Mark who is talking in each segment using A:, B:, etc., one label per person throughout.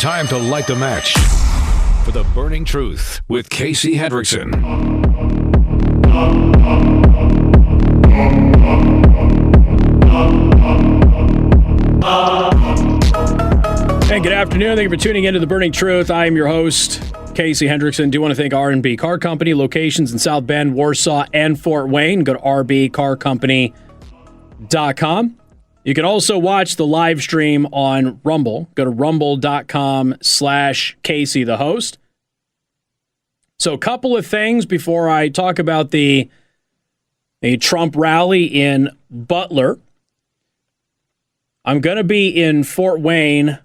A: Time to light the match for the burning truth with Casey Hendrickson.
B: Hey, good afternoon. Thank you for tuning into The Burning Truth. I am your host, Casey Hendrickson. Do want to thank R&B Car Company, locations in South Bend, Warsaw, and Fort Wayne. Go to rbcarcompany.com. You can also watch the live stream on Rumble. Go to rumble.com/Casey the host. So a couple of things before I talk about the Trump rally in Butler. I'm going to be in Fort Wayne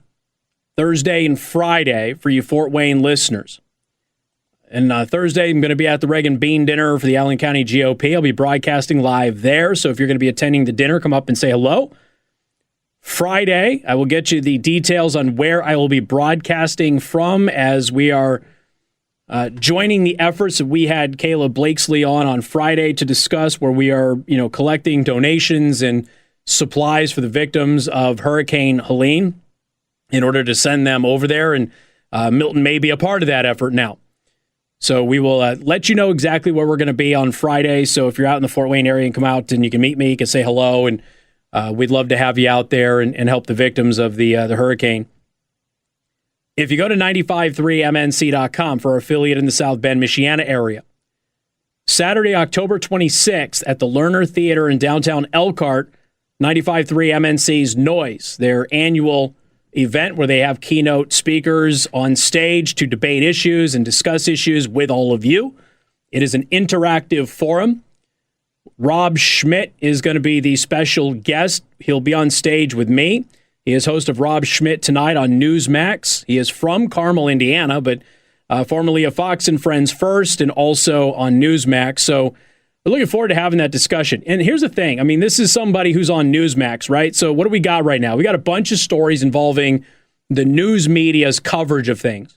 B: Thursday and Friday for you Fort Wayne listeners. And Thursday, I'm going to be at the Reagan Bean Dinner for the Allen County GOP. I'll be broadcasting live there. So if you're going to be attending the dinner, come up and say hello. Friday, I will get you the details on where I will be broadcasting from as we are joining the efforts that we had Caleb Blakesley on Friday to discuss, where we are, collecting donations and supplies for the victims of Hurricane Helene in order to send them over there. And Milton may be a part of that effort now. So we will let you know exactly where we're going to be on Friday. So if you're out in the Fort Wayne area and come out and you can meet me, you can say hello. And we'd love to have you out there and help the victims of the hurricane. If you go to 953mnc.com for our affiliate in the South Bend, Michiana area, Saturday, October 26th at the Lerner Theater in downtown Elkhart, 95.3 MNC's Noise, their annual event where they have keynote speakers on stage to debate issues and discuss issues with all of you. It is an interactive forum. Rob Schmidt is going to be the special guest. He'll be on stage with me. He is host of Rob Schmidt Tonight on Newsmax. He is from Carmel, Indiana, but formerly of Fox and Friends First and also on Newsmax. So we're looking forward to having that discussion. And here's the thing. I mean, this is somebody who's on Newsmax, right? So what do we got right now? We got a bunch of stories involving the news media's coverage of things.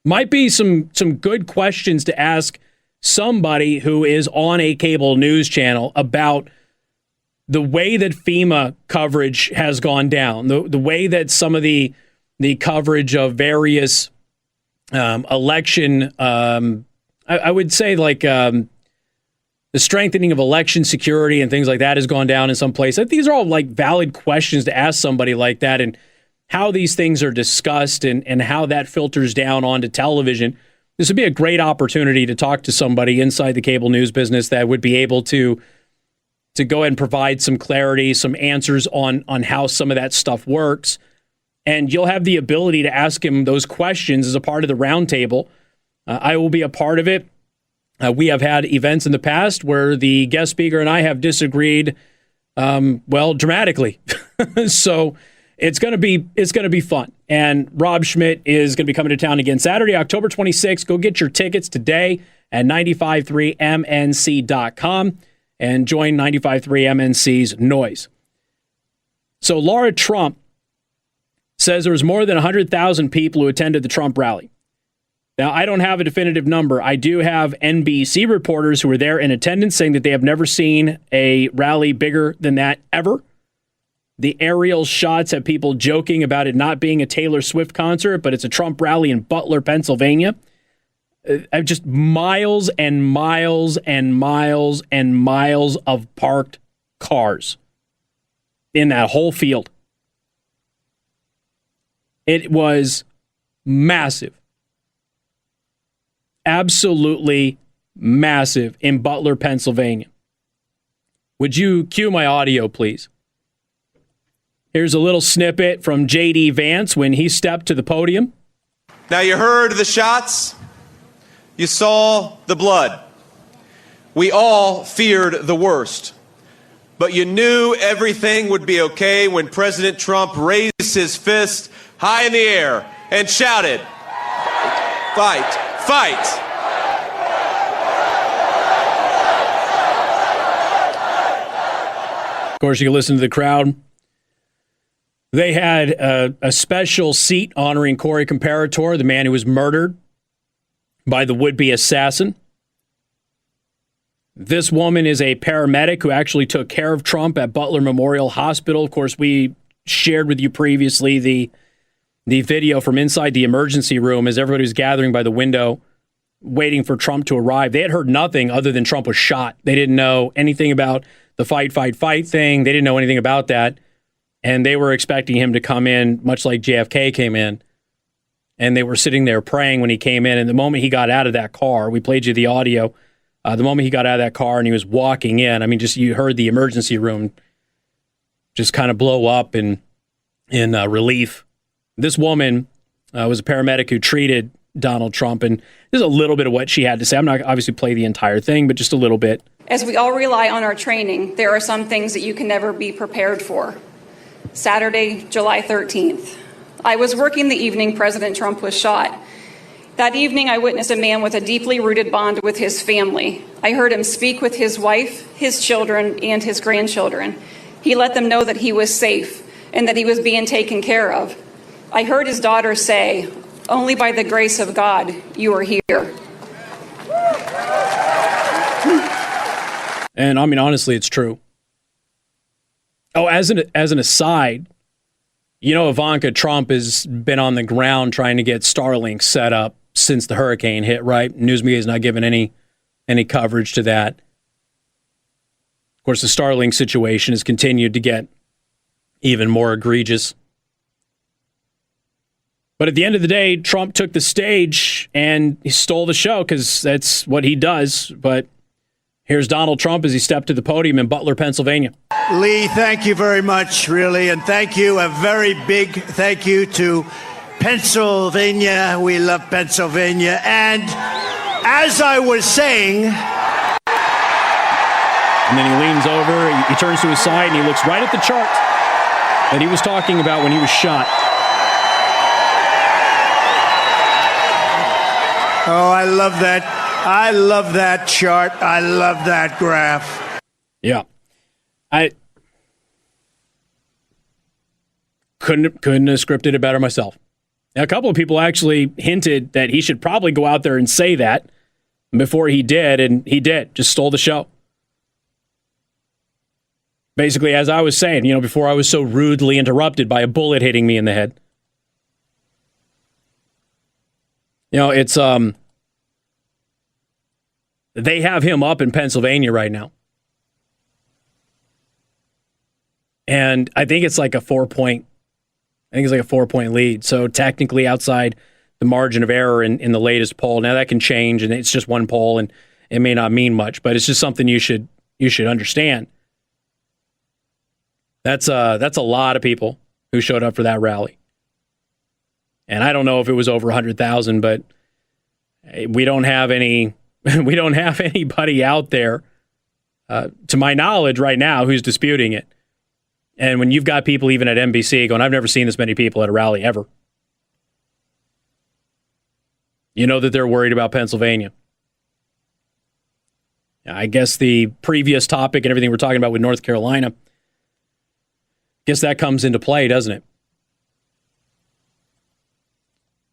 B: Might be some good questions to ask somebody who is on a cable news channel about the way that FEMA coverage has gone down, the way that some of the coverage of various election, I would say like the strengthening of election security and things like that has gone down in some place. These are all like valid questions to ask somebody like that, and how these things are discussed and how that filters down onto television. This would be a great opportunity to talk to somebody inside the cable news business that would be able to go ahead and provide some clarity, some answers on how some of that stuff works. And you'll have the ability to ask him those questions as a part of the roundtable. I will be a part of it. We have had events in the past where the guest speaker and I have disagreed, dramatically. So it's going to be fun. And Rob Schmidt is going to be coming to town again Saturday, October 26th. Go get your tickets today at 953mnc.com and join 95.3 MNC's Noise. So Lara Trump says there was more than 100,000 people who attended the Trump rally. Now, I don't have a definitive number. I do have NBC reporters who were there in attendance saying that they have never seen a rally bigger than that ever. The aerial shots have people joking about it not being a Taylor Swift concert, but it's a Trump rally in Butler, Pennsylvania. Just miles and miles and miles and miles of parked cars in that whole field. It was massive. Absolutely massive in Butler, Pennsylvania. Would you cue my audio, please? Here's a little snippet from J.D. Vance when he stepped to the podium.
C: Now you heard the shots. You saw the blood. We all feared the worst. But you knew everything would be okay when President Trump raised his fist high in the air and shouted, "Fight! Fight!"
B: Of course, you can listen to the crowd. They had a special seat honoring Corey Comparator, the man who was murdered by the would-be assassin. This woman is a paramedic who actually took care of Trump at Butler Memorial Hospital. Of course, we shared with you previously the the video from inside the emergency room as everybody was gathering by the window, waiting for Trump to arrive. They had heard nothing other than Trump was shot. They didn't know anything about the fight thing. They didn't know anything about that. And they were expecting him to come in, much like JFK came in. And they were sitting there praying when he came in. And the moment he got out of that car, we played you the audio. The moment he got out of that car and he was walking in, I mean, just you heard the emergency room just kind of blow up in relief. This woman was a paramedic who treated Donald Trump, and there's a little bit of what she had to say. I'm not obviously play the entire thing, but just a little bit.
D: As we all rely on our training, there are some things that you can never be prepared for. Saturday, July 13th. I was working the evening President Trump was shot. That evening, I witnessed a man with a deeply rooted bond with his family. I heard him speak with his wife, his children, and his grandchildren. He let them know that he was safe and that he was being taken care of. I heard his daughter say, "Only by the grace of God, you are here."
B: And I mean, honestly, it's true. Oh, as an aside, you know, Ivanka Trump has been on the ground trying to get Starlink set up since the hurricane hit, right? News media is not giving any coverage to that. Of course, the Starlink situation has continued to get even more egregious. But at the end of the day, Trump took the stage and he stole the show because that's what he does. But here's Donald Trump as he stepped to the podium in Butler, Pennsylvania.
E: Lee, thank you very much, really. And thank you, a very big thank you to Pennsylvania. We love Pennsylvania. And as I was saying...
B: And then he leans over, he turns to his side, and he looks right at the chart that he was talking about when he was shot.
E: Oh, I love that. I love that chart. I love that graph.
B: Yeah. I couldn't have scripted it better myself. Now, a couple of people actually hinted that he should probably go out there and say that before he did, and he did. Just stole the show. Basically, as I was saying, you know, before I was so rudely interrupted by a bullet hitting me in the head. You know, it's they have him up in Pennsylvania right now. And I think it's like a 4-point lead. So technically outside the margin of error in the latest poll. Now that can change, and it's just one poll and it may not mean much, but it's just something you should understand. That's a lot of people who showed up for that rally. And I don't know if it was over 100,000, but we don't have anybody out there, to my knowledge right now, who's disputing it. And when you've got people even at NBC going, I've never seen this many people at a rally ever. You know that they're worried about Pennsylvania. I guess the previous topic and everything we're talking about with North Carolina, guess that comes into play, doesn't it?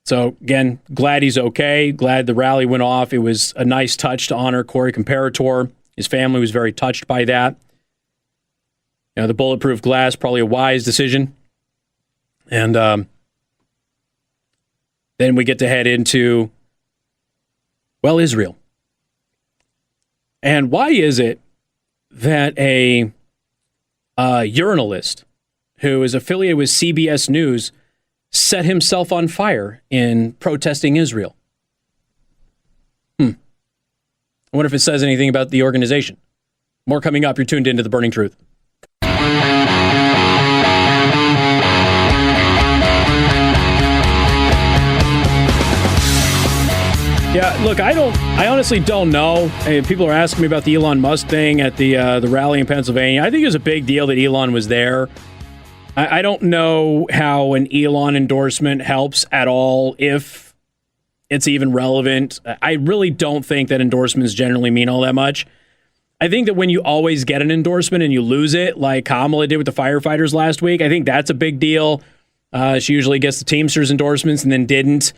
B: So, again, glad he's okay. Glad the rally went off. It was a nice touch to honor Corey Comparator. His family was very touched by that. You know, the bulletproof glass, probably a wise decision. And then we get to head into, well, Israel. And why is it that a journalist who is affiliated with CBS News set himself on fire in protesting Israel? I wonder if it says anything about the organization. More coming up. You're tuned into The Burning Truth. Yeah, look, I honestly don't know. People are asking me about the Elon Musk thing at the rally in Pennsylvania. I think it was a big deal that Elon was there. I don't know how an Elon endorsement helps at all, if it's even relevant. I really don't think that endorsements generally mean all that much. I think that when you always get an endorsement and you lose it, like Kamala did with the firefighters last week, I think that's a big deal. She usually gets the Teamsters endorsements and then didn't.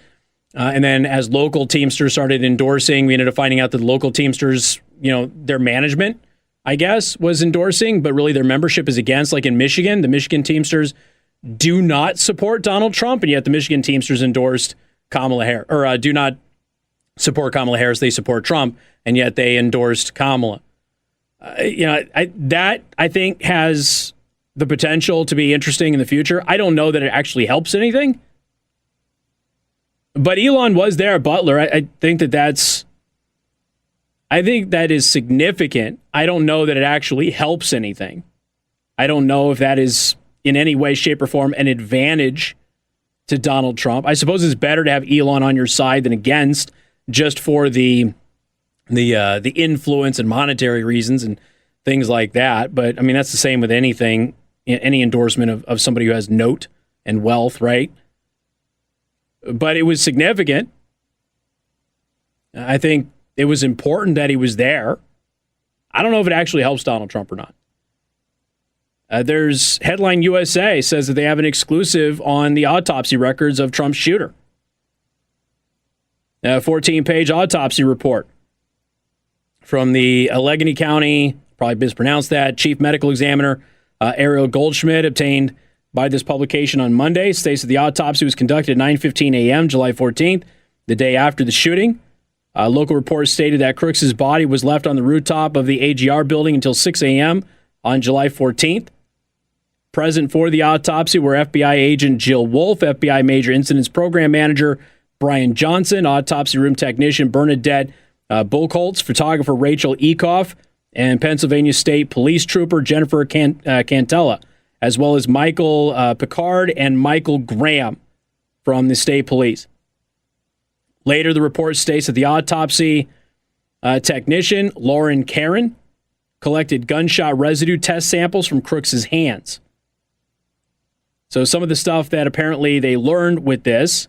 B: And then as local Teamsters started endorsing, we ended up finding out that the local Teamsters, you know, their management, I guess, was endorsing, but really their membership is against. Like in Michigan, the Michigan Teamsters do not support Donald Trump, and yet the Michigan Teamsters endorsed Kamala Harris, or do not support Kamala Harris. They support Trump, and yet they endorsed Kamala. I think has the potential to be interesting in the future. I don't know that it actually helps anything, but Elon was there at Butler. I think that is significant. I don't know that it actually helps anything. I don't know if that is in any way, shape, or form an advantage to Donald Trump. I suppose it's better to have Elon on your side than against, just for the influence and monetary reasons and things like that. But I mean, that's the same with anything, any endorsement of somebody who has note and wealth, right? But it was significant. I think it was important that he was there. I don't know if it actually helps Donald Trump or not. There's Headline USA says that they have an exclusive on the autopsy records of Trump's shooter. A 14-page autopsy report from the Allegheny County, probably mispronounced that, Chief Medical Examiner Ariel Goldschmidt, obtained by this publication on Monday, states that the autopsy was conducted at 9:15 a.m., July 14th, the day after the shooting. Local reports stated that Crooks's body was left on the rooftop of the AGR building until 6 a.m. on July 14th. Present for the autopsy were FBI agent Jill Wolf, FBI Major Incidents Program Manager Brian Johnson, autopsy room technician Bernadette Buchholz, photographer Rachel Ekoff, and Pennsylvania State Police Trooper Jennifer Cantella, as well as Michael Picard and Michael Graham from the state police. Later, the report states that the autopsy technician, Lauren Karen, collected gunshot residue test samples from Crooks's hands. So some of the stuff that apparently they learned with this,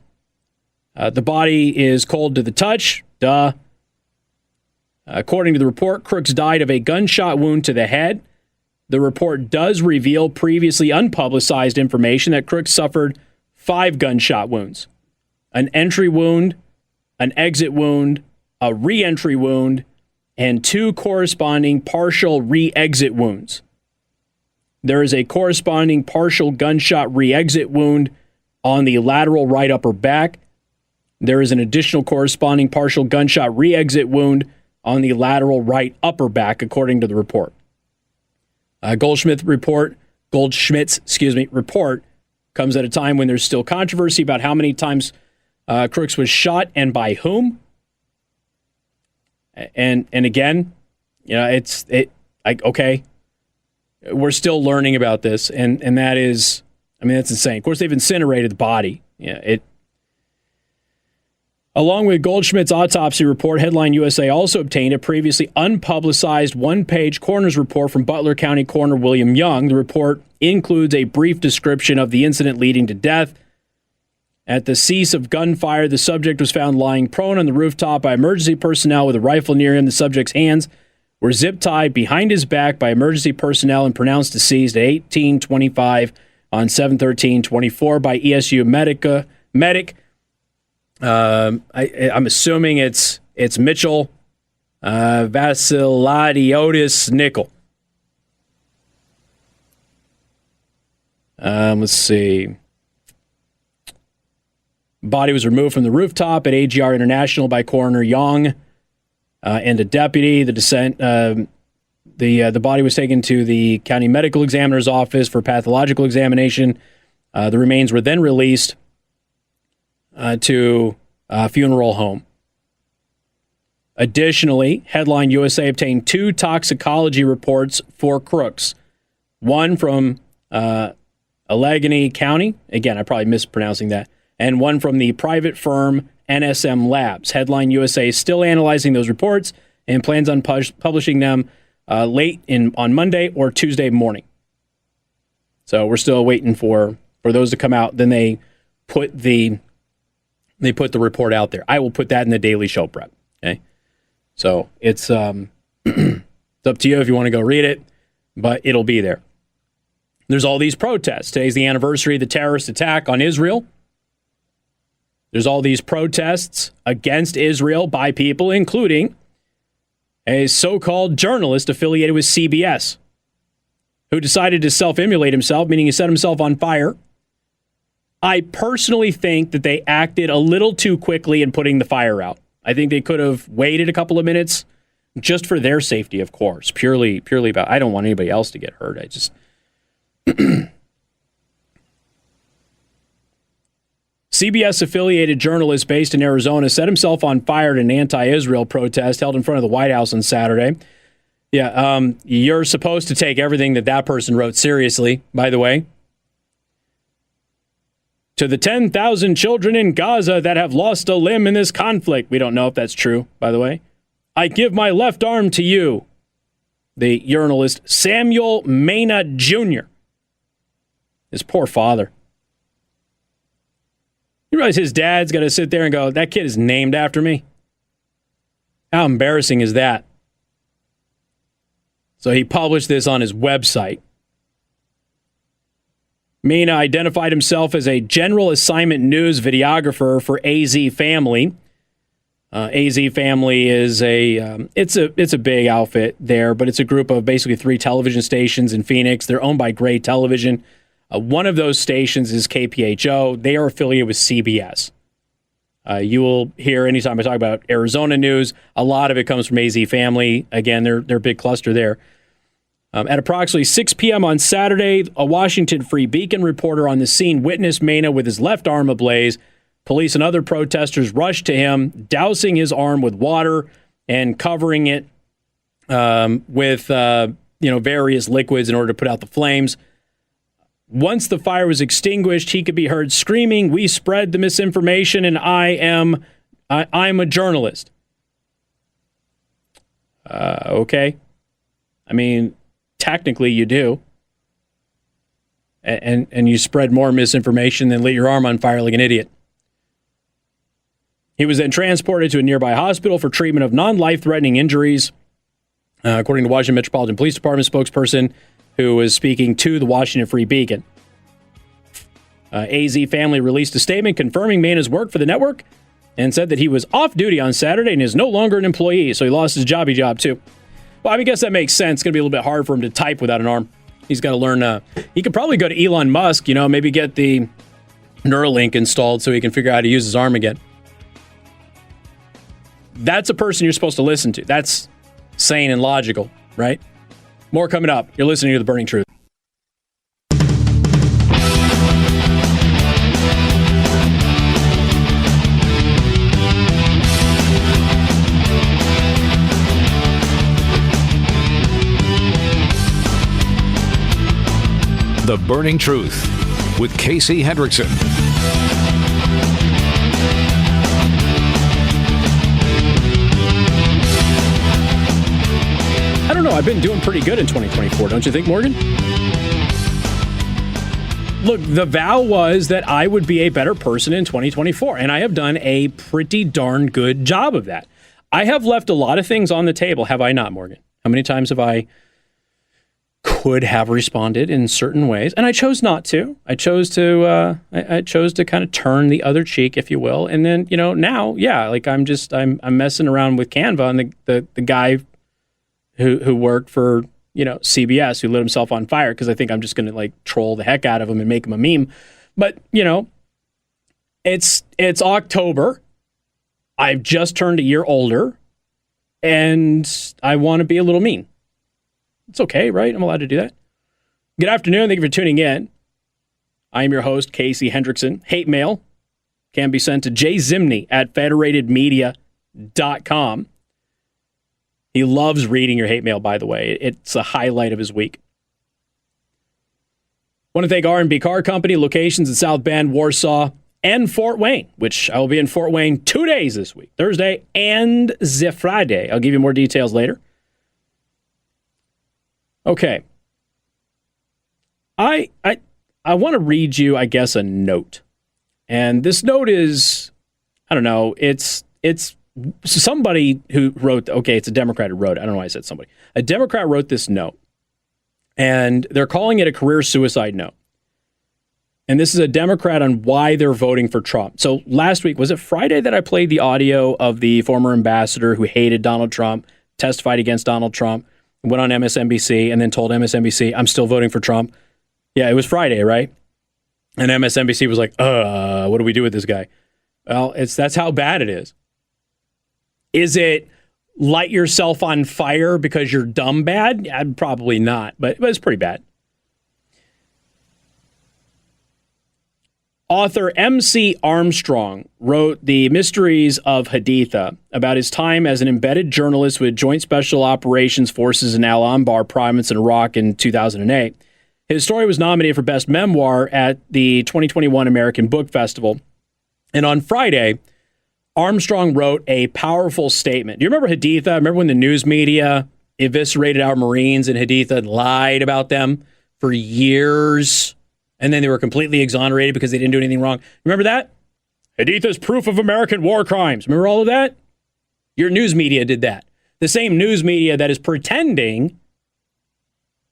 B: the body is cold to the touch. Duh. According to the report, Crooks died of a gunshot wound to the head. The report does reveal previously unpublicized information that Crooks suffered 5 gunshot wounds: an entry wound, an exit wound, a re-entry wound, and 2 corresponding partial re-exit wounds. There is a corresponding partial gunshot re-exit wound on the lateral right upper back. There is an additional corresponding partial gunshot re-exit wound on the lateral right upper back, according to the report. Goldschmidt's report comes at a time when there's still controversy about how many times Crooks was shot and by whom. And again, okay, we're still learning about this, and that is, I mean, that's insane. Of course, they've incinerated the body. Along with Goldschmidt's autopsy report, Headline USA also obtained a previously unpublicized 1-page coroner's report from Butler County Coroner William Young. The report includes a brief description of the incident leading to death. At the cease of gunfire, the subject was found lying prone on the rooftop by emergency personnel with a rifle near him. The subject's hands were zip-tied behind his back by emergency personnel and pronounced deceased at 18:25 on 7/13/24 by ESU medic. I'm assuming it's Mitchell Vasilidiotis Nickel. Let's see. Body was removed from the rooftop at AGR International by Coroner Young and a deputy. The body was taken to the county medical examiner's office for pathological examination. The remains were then released to a funeral home. Additionally, Headline USA obtained 2 toxicology reports for Crooks. One from Allegheny County. Again, I'm probably mispronouncing that. And one from the private firm NSM Labs. Headline USA is still analyzing those reports and plans on publishing them late on Monday or Tuesday morning. So we're still waiting for those to come out. Then they put the report out there. I will put that in the Daily Show prep. Okay, so it's it's up to you if you want to go read it, but it'll be there. There's all these protests. Today's the anniversary of the terrorist attack on Israel. There's all these protests against Israel by people, including a so-called journalist affiliated with CBS, who decided to self-immolate himself, meaning he set himself on fire I personally think that they acted a little too quickly in putting the fire out. I think they could have waited a couple of minutes just for their safety, of course. Purely about, I don't want anybody else to get hurt. I just... CBS-affiliated journalist based in Arizona set himself on fire at an anti-Israel protest held in front of the White House on Saturday. Yeah, you're supposed to take everything that person wrote seriously, by the way. To the 10,000 children in Gaza that have lost a limb in this conflict. We don't know if that's true, by the way. I give my left arm to you. The journalist Samuel Mena Jr. His poor father. You realize his dad's got to sit there and go, that kid is named after me? How embarrassing is that? So he published this on his website. Mena identified himself as a general assignment news videographer for AZ Family. AZ Family is it's a big outfit there, but it's a group of basically 3 television stations in Phoenix. They're owned by Gray Television. One of those stations is KPHO. They are affiliated with CBS. You will hear anytime I talk about Arizona news, a lot of it comes from AZ Family. Again, they're a big cluster there. At approximately 6 p.m. on Saturday, a Washington Free Beacon reporter on the scene witnessed Mena with his left arm ablaze. Police and other protesters rushed to him, dousing his arm with water and covering it with various liquids in order to put out the flames. Once the fire was extinguished, he could be heard screaming, "We spread the misinformation, and I'm a journalist." Okay. I mean, technically you do. And you spread more misinformation than lit your arm on fire like an idiot. He was then transported to a nearby hospital for treatment of non-life-threatening injuries, according to Washington Metropolitan Police Department spokesperson who was speaking to the Washington Free Beacon. AZ Family released a statement confirming Mena's work for the network and said that he was off duty on Saturday and is no longer an employee, so he lost his job too. Well, I guess that makes sense. It's going to be a little bit hard for him to type without an arm. He's got to learn. He could probably go to Elon Musk, maybe get the Neuralink installed so he can figure out how to use his arm again. That's a person you're supposed to listen to. That's sane and logical, right? More coming up. You're listening to The Burning Truth.
A: The Burning Truth with Casey Hendrickson.
B: I don't know. I've been doing pretty good in 2024, don't you think, Morgan? Look, the vow was that I would be a better person in 2024, and I have done a pretty darn good job of that. I have left a lot of things on the table, have I not, Morgan? How many times have I could have responded in certain ways, and I chose not to. I chose to kind of turn the other cheek, if you will. And then, now, yeah, like I'm messing around with Canva, and the guy who worked for, CBS, who lit himself on fire, because I think I'm just going to troll the heck out of him and make him a meme. But, it's October. I've just turned a year older, and I want to be a little mean. It's okay, right? I'm allowed to do that. Good afternoon. Thank you for tuning in. I am your host, Casey Hendrickson. Hate mail can be sent to jzimney@federatedmedia.com. He loves reading your hate mail, by the way. It's a highlight of his week. Want to thank R&B Car Company, locations in South Bend, Warsaw, and Fort Wayne, which I will be in Fort Wayne 2 days this week, Thursday and the Friday. I'll give you more details later. Okay. I want to read you, I guess, a note. And this note is, I don't know, it's somebody who wrote, okay, it's a Democrat who wrote it. I don't know why I said somebody. A Democrat wrote this note, and they're calling it a career suicide note. And this is a Democrat on why they're voting for Trump. So last week, was it Friday that I played the audio of the former ambassador who hated Donald Trump, testified against Donald Trump, went on MSNBC, and then told MSNBC, I'm still voting for Trump? Yeah, it was Friday, right? And MSNBC was like, what do we do with this guy? Well, that's how bad it is. Is it light yourself on fire because you're dumb bad? Yeah, probably not, but it's pretty bad. Author M.C. Armstrong wrote The Mysteries of Haditha about his time as an embedded journalist with Joint Special Operations Forces in Al Anbar province in Iraq in 2008. His story was nominated for Best Memoir at the 2021 American Book Festival. And on Friday, Armstrong wrote a powerful statement. Do you remember Haditha? Remember when the news media eviscerated our Marines and Haditha and lied about them for years? And then they were completely exonerated because they didn't do anything wrong. Remember that? Haditha's proof of American war crimes. Remember all of that? Your news media did that. The same news media that is pretending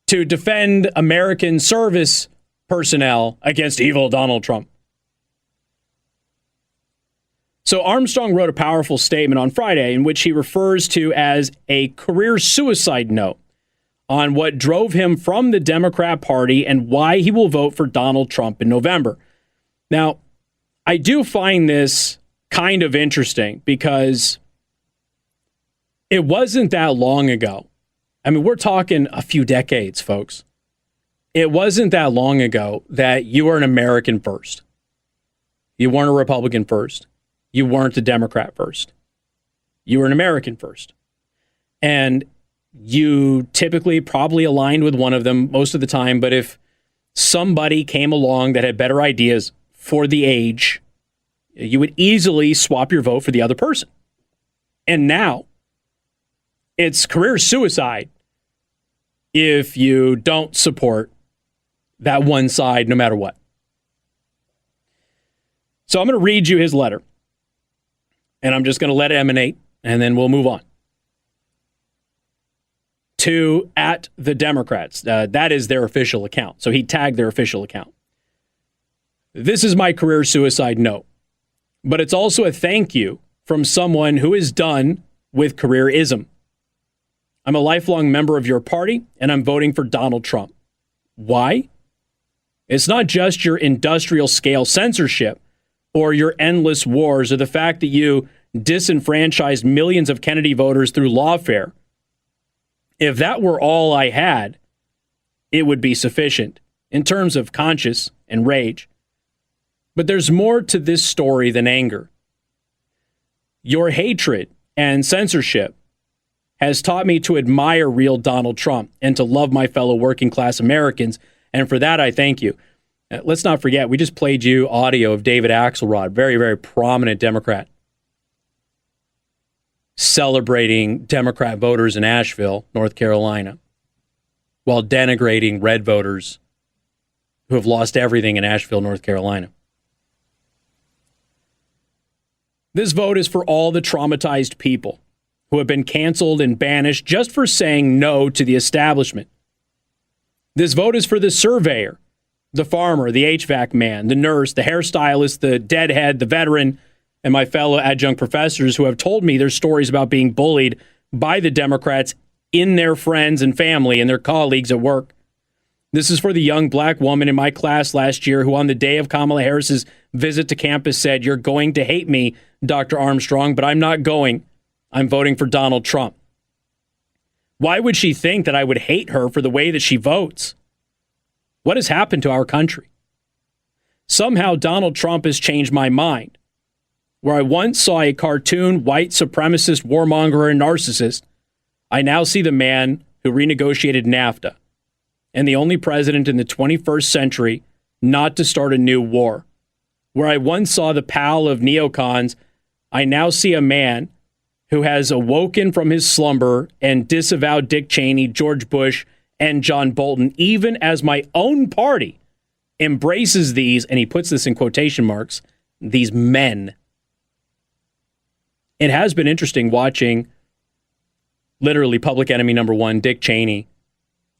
B: to defend American service personnel against evil Donald Trump. So Armstrong wrote a powerful statement on Friday in which he refers to as a career suicide note on what drove him from the Democrat Party and why he will vote for Donald Trump in November. Now, I do find this kind of interesting because it wasn't that long ago. I mean, we're talking a few decades, folks. It wasn't that long ago that you were an American first. You weren't a Republican first. You weren't a Democrat first. You were an American first. And you typically probably aligned with one of them most of the time, but if somebody came along that had better ideas for the age, you would easily swap your vote for the other person. And now, it's career suicide if you don't support that one side no matter what. So I'm going to read you his letter, and I'm just going to let it emanate, and then we'll move on. To at the Democrats. That is their official account. So he tagged their official account. This is my career suicide note, but it's also a thank you from someone who is done with careerism. I'm a lifelong member of your party, and I'm voting for Donald Trump. Why? It's not just your industrial scale censorship or your endless wars or the fact that you disenfranchised millions of Kennedy voters through lawfare. If that were all I had, it would be sufficient in terms of conscience and rage. But there's more to this story than anger. Your hatred and censorship has taught me to admire real Donald Trump and to love my fellow working class Americans. And for that, I thank you. Let's not forget, we just played you audio of David Axelrod, very, very prominent Democrat, celebrating Democrat voters in Asheville, North Carolina, while denigrating red voters who have lost everything in Asheville, North Carolina. This vote is for all the traumatized people who have been canceled and banished just for saying no to the establishment. This vote is for the surveyor, the farmer, the HVAC man, the nurse, the hairstylist, the deadhead, the veteran, and my fellow adjunct professors who have told me their stories about being bullied by the Democrats in their friends and family and their colleagues at work. This is for the young black woman in my class last year who on the day of Kamala Harris's visit to campus said, "You're going to hate me, Dr. Armstrong, but I'm not going. I'm voting for Donald Trump." Why would she think that I would hate her for the way that she votes? What has happened to our country? Somehow Donald Trump has changed my mind. Where I once saw a cartoon white supremacist warmonger and narcissist, I now see the man who renegotiated NAFTA and the only president in the 21st century not to start a new war. Where I once saw the pal of neocons, I now see a man who has awoken from his slumber and disavowed Dick Cheney, George Bush, and John Bolton, even as my own party embraces these, and he puts this in quotation marks, these men. It has been interesting watching literally public enemy number one, Dick Cheney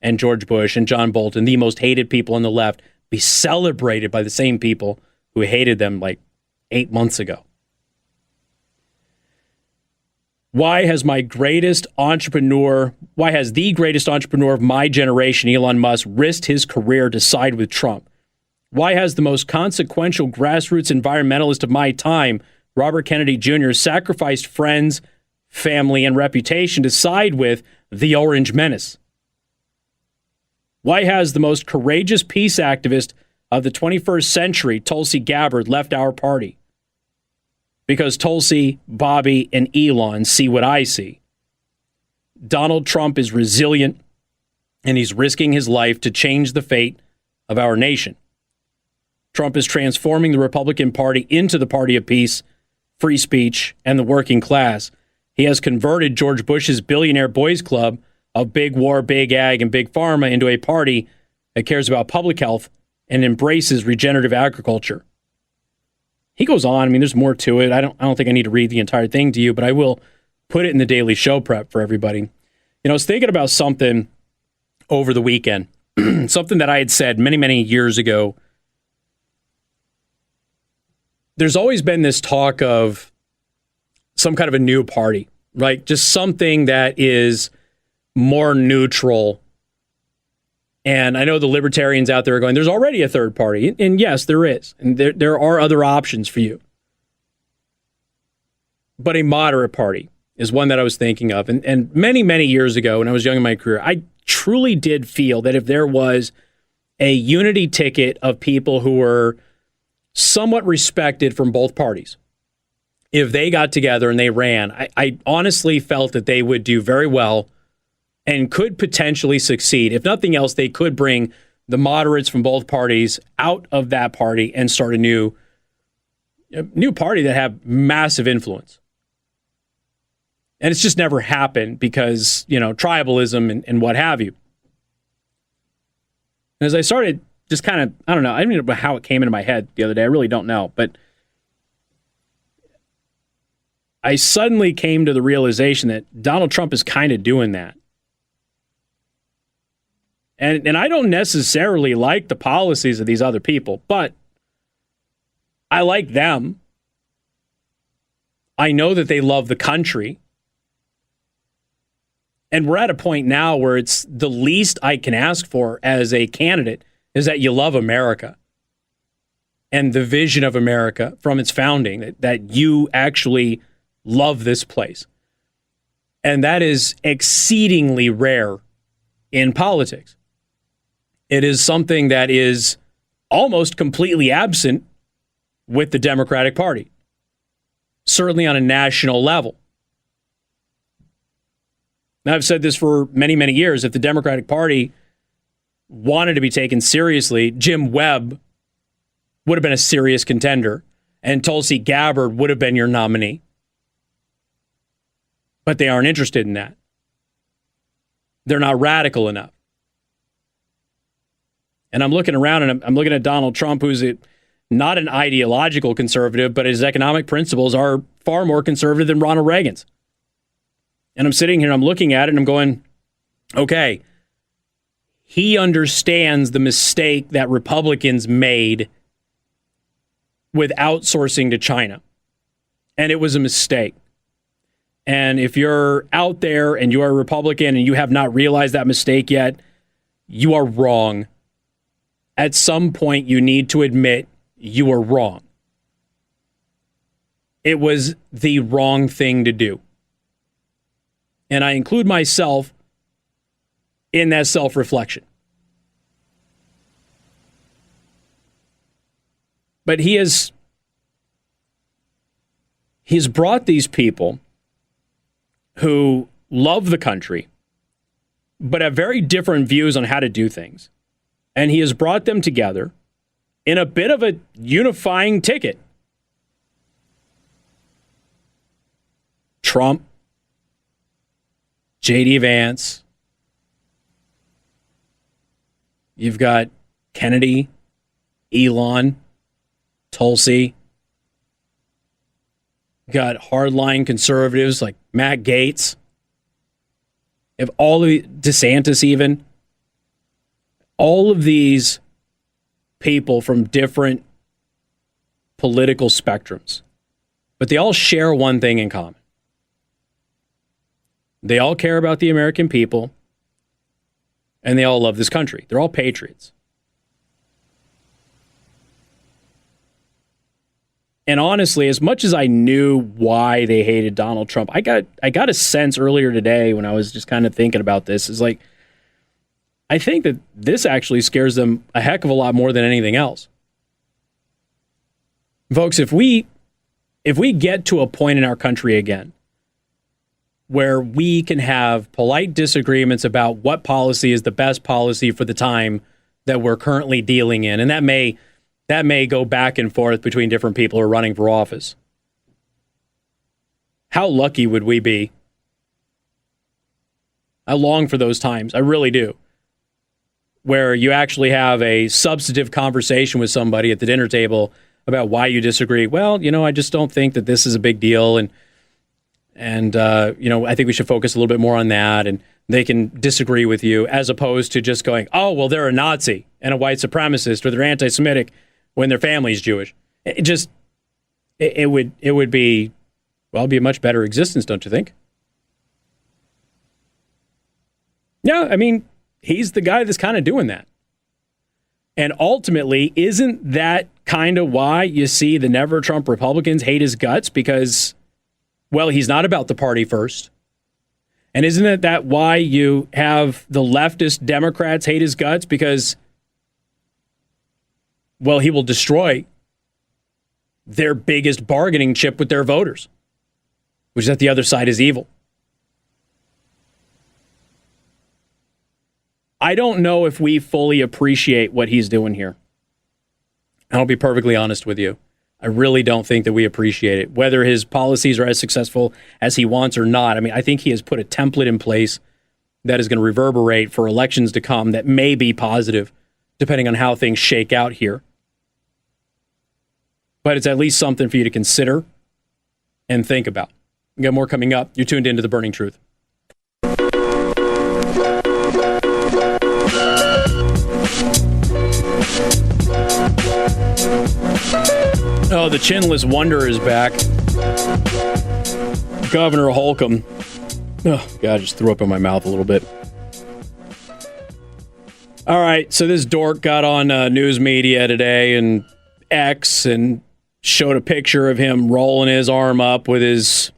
B: and George Bush and John Bolton, the most hated people on the left, be celebrated by the same people who hated them like 8 months ago. Why has the greatest entrepreneur of my generation, Elon Musk, risked his career to side with Trump? Why has the most consequential grassroots environmentalist of my time, Robert Kennedy Jr., sacrificed friends, family, and reputation to side with the Orange Menace? Why has the most courageous peace activist of the 21st century, Tulsi Gabbard, left our party? Because Tulsi, Bobby, and Elon see what I see. Donald Trump is resilient, and he's risking his life to change the fate of our nation. Trump is transforming the Republican Party into the party of peace, free speech, and the working class. He has converted George Bush's billionaire boys club of big war, big ag, and big pharma into a party that cares about public health and embraces regenerative agriculture. He goes on. I mean, there's more to it. I don't think I need to read the entire thing to you, but I will put it in the daily show prep for everybody. You know, I was thinking about something over the weekend, something that I had said many, many years ago. There's always been this talk of some kind of a new party, right? Just something that is more neutral. And I know the libertarians out there are going, there's already a third party. And yes, there is. And there are other options for you. But a moderate party is one that I was thinking of. And many, many years ago, when I was young in my career, I truly did feel that if there was a unity ticket of people who were somewhat respected from both parties, if they got together and they ran, I honestly felt that they would do very well and could potentially succeed. If nothing else, they could bring the moderates from both parties out of that party and start a new party that have massive influence. And it's just never happened because, you know, tribalism and what have you. And as I started just kind of, I don't know how it came into my head the other day. I really don't know. But I suddenly came to the realization that Donald Trump is kind of doing that. And I don't necessarily like the policies of these other people, but I like them. I know that they love the country. And we're at a point now where it's the least I can ask for as a candidate is that you love America and the vision of America from its founding, that you actually love this place. And that is exceedingly rare in politics. It is something that is almost completely absent with the Democratic Party, certainly on a national level. Now, I've said this for many, many years. If the Democratic Party wanted to be taken seriously, Jim Webb would have been a serious contender, and Tulsi Gabbard would have been your nominee. But they aren't interested in that. They're not radical enough. And I'm looking around and I'm looking at Donald Trump, who's not an ideological conservative, but his economic principles are far more conservative than Ronald Reagan's. And I'm sitting here and I'm looking at it and I'm going, okay, he understands the mistake that Republicans made with outsourcing to China. And it was a mistake. And if you're out there and you are a Republican and you have not realized that mistake yet, you are wrong. At some point, you need to admit you are wrong. It was the wrong thing to do. And I include myself in that self-reflection. But he's brought these people who love the country, but have very different views on how to do things. And he has brought them together in a bit of a unifying ticket. Trump, J.D. Vance, you've got Kennedy, Elon, Tulsi, you've got hardline conservatives like Matt Gaetz, you have all of DeSantis even, all of these people from different political spectrums, but they all share one thing in common. They all care about the American people, and they all love this country. They're all patriots. And honestly, as much as I knew why they hated Donald Trump, I got a sense earlier today when I was just kind of thinking about this, is like, I think that this actually scares them a heck of a lot more than anything else. Folks, if we get to a point in our country again where we can have polite disagreements about what policy is the best policy for the time that we're currently dealing in, and that may go back and forth between different people who are running for office. How lucky would we be? I long for those times. I really do. Where you actually have a substantive conversation with somebody at the dinner table about why you disagree. Well, I just don't think that this is a big deal. And I think we should focus a little bit more on that. And they can disagree with you, as opposed to just going, oh, well, they're a Nazi and a white supremacist, or they're anti-Semitic when their family's Jewish. It would be a much better existence, don't you think? Yeah, I mean, he's the guy that's kind of doing that. And ultimately, isn't that kind of why you see the Never Trump Republicans hate his guts? Because, well, he's not about the party first. And isn't that why you have the leftist Democrats hate his guts? Because, well, he will destroy their biggest bargaining chip with their voters, which is that the other side is evil. I don't know if we fully appreciate what he's doing here. I'll be perfectly honest with you. I really don't think that we appreciate it, whether his policies are as successful as he wants or not. I mean, I think he has put a template in place that is going to reverberate for elections to come that may be positive, depending on how things shake out here. But it's at least something for you to consider and think about. We got more coming up. You're tuned into The Burning Truth. Oh, the chinless wonder is back. Governor Holcomb. Oh, God, I just threw up in my mouth a little bit. All right, so this dork got on news media today and X and showed a picture of him rolling his arm up with his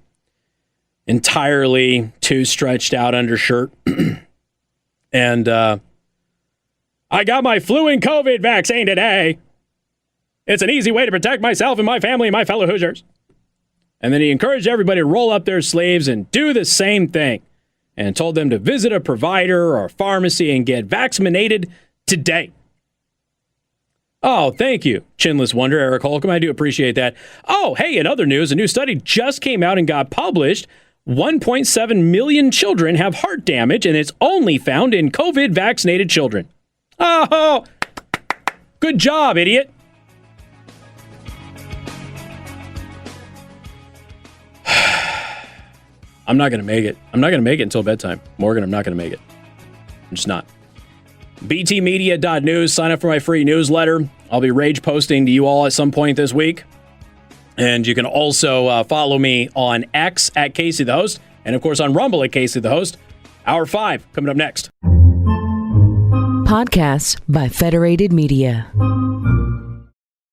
B: entirely too stretched out undershirt. And I got my flu and COVID vaccine today. It's an easy way to protect myself and my family and my fellow Hoosiers. And then he encouraged everybody to roll up their sleeves and do the same thing, and told them to visit a provider or a pharmacy and get vaccinated today. Oh, thank you, Chinless Wonder, Eric Holcomb. I do appreciate that. Oh, hey, in other news, a new study just came out and got published. 1.7 million children have heart damage, and it's only found in COVID-vaccinated children. Oh, good job, idiot. I'm not going to make it. I'm not going to make it until bedtime. Morgan, I'm not going to make it. I'm just not. btmedia.news. Sign up for my free newsletter. I'll be rage posting to you all at some point this week. And you can also follow me on X at Casey the Host. And, of course, on Rumble at Casey the Host. Hour 5 coming up next.
F: Podcasts by Federated Media.